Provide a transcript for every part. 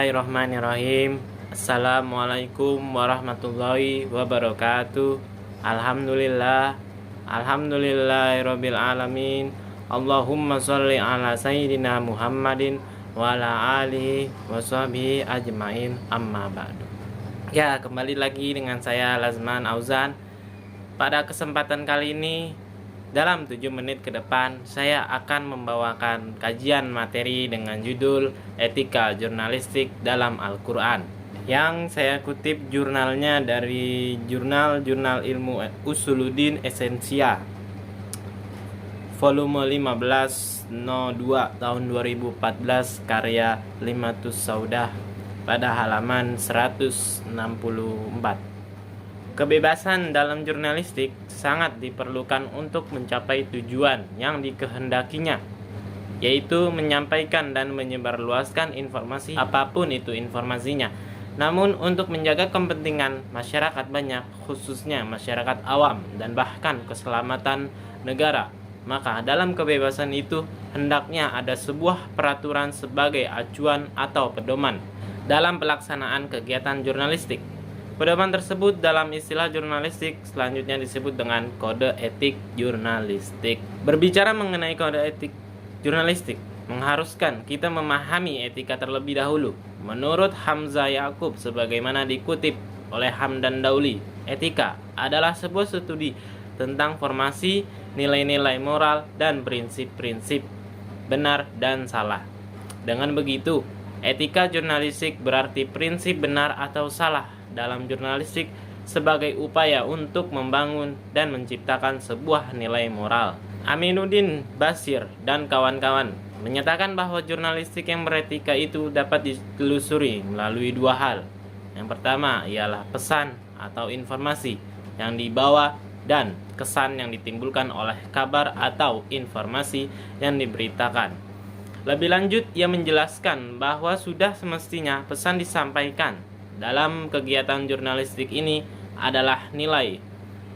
Bismillahirrahmanirrahim. Assalamualaikum warahmatullahi wabarakatuh. Alhamdulillah. Alhamdulillahirabbil alamin. Allahumma sholli ala sayyidina Muhammadin wa ala alihi washabihi ajmain. Amma ba'du. Ya, kembali lagi dengan saya Lazman Auzan. Pada kesempatan kali ini, dalam 7 menit ke depan, saya akan membawakan kajian materi dengan judul Etika Jurnalistik dalam Al-Quran, yang saya kutip jurnalnya dari Jurnal Ilmu Usuluddin Esensia, volume 15 02 tahun 2014, karya Limatus Saudah, pada halaman 164. Kebebasan dalam jurnalistik sangat diperlukan untuk mencapai tujuan yang dikehendakinya, yaitu menyampaikan dan menyebarluaskan informasi apapun itu informasinya. Namun untuk menjaga kepentingan masyarakat banyak, khususnya masyarakat awam dan bahkan keselamatan negara, maka dalam kebebasan itu hendaknya ada sebuah peraturan sebagai acuan atau pedoman dalam pelaksanaan kegiatan jurnalistik. Pedoman tersebut dalam istilah jurnalistik selanjutnya disebut dengan kode etik jurnalistik. Berbicara mengenai kode etik jurnalistik mengharuskan kita memahami etika terlebih dahulu. Menurut Hamzah Yakub, sebagaimana dikutip oleh Hamdan Dauli, etika adalah sebuah studi tentang formasi nilai-nilai moral dan prinsip-prinsip benar dan salah. Dengan begitu, etika jurnalistik berarti prinsip benar atau salah dalam jurnalistik sebagai upaya untuk membangun dan menciptakan sebuah nilai moral. Aminuddin Bashir dan kawan-kawan menyatakan bahwa jurnalistik yang beretika itu dapat ditelusuri melalui dua hal. Yang pertama ialah pesan atau informasi yang dibawa dan kesan yang ditimbulkan oleh kabar atau informasi yang diberitakan. Lebih lanjut, ia menjelaskan bahwa sudah semestinya pesan disampaikan dalam kegiatan jurnalistik ini adalah nilai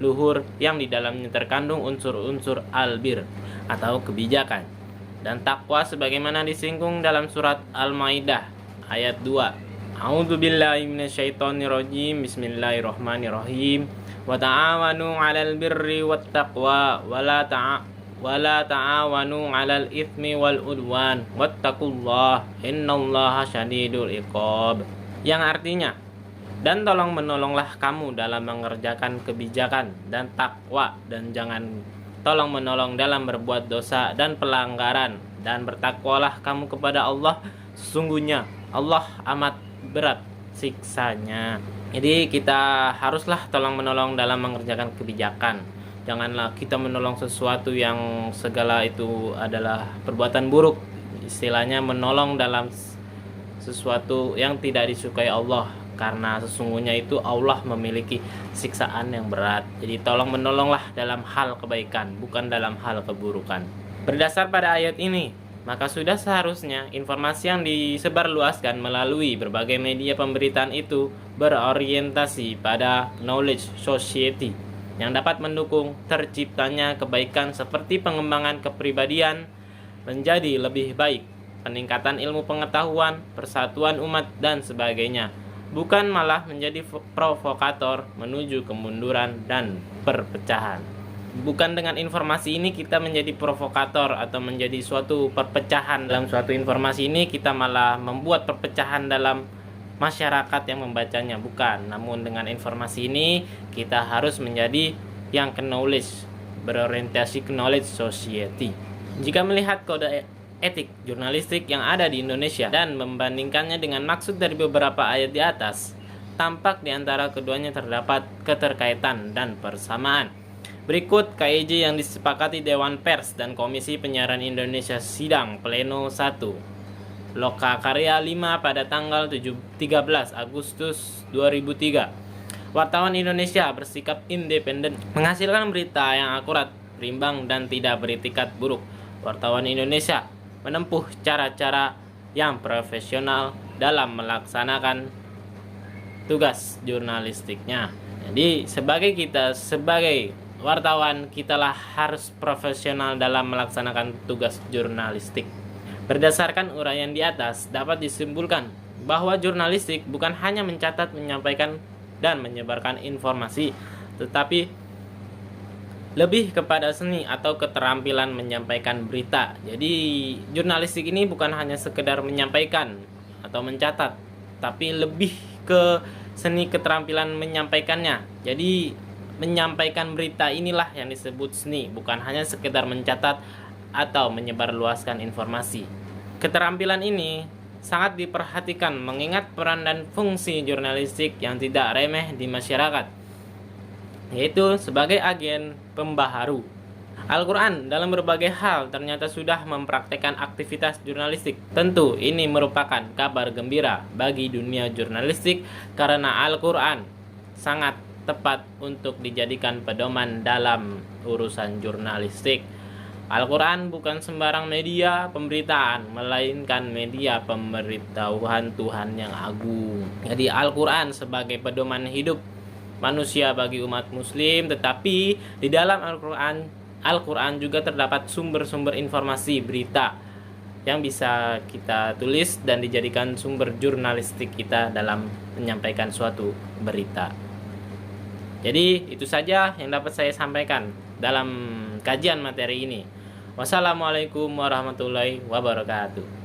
luhur yang di dalamnya terkandung unsur-unsur albir atau kebijakan dan takwa sebagaimana disinggung dalam surat Al-Maidah ayat 2. A'udzubillahi minasyaitonirrajim. Bismillahirrahmanirrahim. Wa ta'awanu 'alal birri wat taqwa wa la ta'awanu 'alal itsmi wal udwan wattaqullaha innallaha syadidul iqab. Yang artinya, dan tolong menolonglah kamu dalam mengerjakan kebijakan dan takwa, dan jangan tolong menolong dalam berbuat dosa dan pelanggaran, dan bertakwalah kamu kepada Allah, sesungguhnya Allah amat berat siksanya. Jadi kita haruslah tolong menolong dalam mengerjakan kebijakan. Janganlah kita menolong sesuatu yang segala itu adalah perbuatan buruk. Istilahnya menolong dalam sesuatu yang tidak disukai Allah, karena sesungguhnya itu Allah memiliki siksaan yang berat. Jadi tolong menolonglah dalam hal kebaikan, bukan dalam hal keburukan. Berdasar pada ayat ini, maka sudah seharusnya informasi yang disebarluaskan melalui berbagai media pemberitaan itu berorientasi pada knowledge society yang dapat mendukung terciptanya kebaikan seperti pengembangan kepribadian menjadi lebih baik, peningkatan ilmu pengetahuan, persatuan umat, dan sebagainya, bukan malah menjadi provokator menuju kemunduran dan perpecahan. Bukan dengan informasi ini kita menjadi provokator atau menjadi suatu perpecahan dalam suatu informasi ini, kita malah membuat perpecahan dalam masyarakat yang membacanya, bukan. Namun dengan informasi ini kita harus menjadi yang knowledge, berorientasi knowledge society. Jika melihat kode etik jurnalistik yang ada di Indonesia dan membandingkannya dengan maksud dari beberapa ayat di atas, tampak di antara keduanya terdapat keterkaitan dan persamaan. Berikut KIJ yang disepakati Dewan Pers dan Komisi Penyiaran Indonesia Sidang Pleno 1 Lokakarya 5 pada tanggal 13 Agustus 2003. Wartawan Indonesia bersikap independen, menghasilkan berita yang akurat, berimbang, dan tidak beretikat buruk. Wartawan Indonesia menempuh cara-cara yang profesional dalam melaksanakan tugas jurnalistiknya. Jadi sebagai wartawan, kitalah harus profesional dalam melaksanakan tugas jurnalistik. Berdasarkan uraian di atas, dapat disimpulkan bahwa jurnalistik bukan hanya mencatat, menyampaikan, dan menyebarkan informasi, tetapi lebih kepada seni atau keterampilan menyampaikan berita. Jadi jurnalistik ini bukan hanya sekedar menyampaikan atau mencatat, tapi lebih ke seni keterampilan menyampaikannya. Jadi menyampaikan berita inilah yang disebut seni, bukan hanya sekedar mencatat atau menyebarluaskan informasi. Keterampilan ini sangat diperhatikan mengingat peran dan fungsi jurnalistik yang tidak remeh di masyarakat, yaitu sebagai agen pembaharu. Al-Quran dalam berbagai hal ternyata sudah mempraktekkan aktivitas jurnalistik. Tentu ini merupakan kabar gembira bagi dunia jurnalistik karena Al-Quran sangat tepat untuk dijadikan pedoman dalam urusan jurnalistik. Al-Quran bukan sembarang media pemberitaan, melainkan media pemberitahuan Tuhan yang agung. Jadi Al-Quran sebagai pedoman hidup manusia bagi umat muslim, tetapi di dalam Al-Quran juga terdapat sumber-sumber informasi berita yang bisa kita tulis dan dijadikan sumber jurnalistik kita dalam menyampaikan suatu berita. Jadi itu saja yang dapat saya sampaikan dalam kajian materi ini. Wassalamualaikum warahmatullahi wabarakatuh.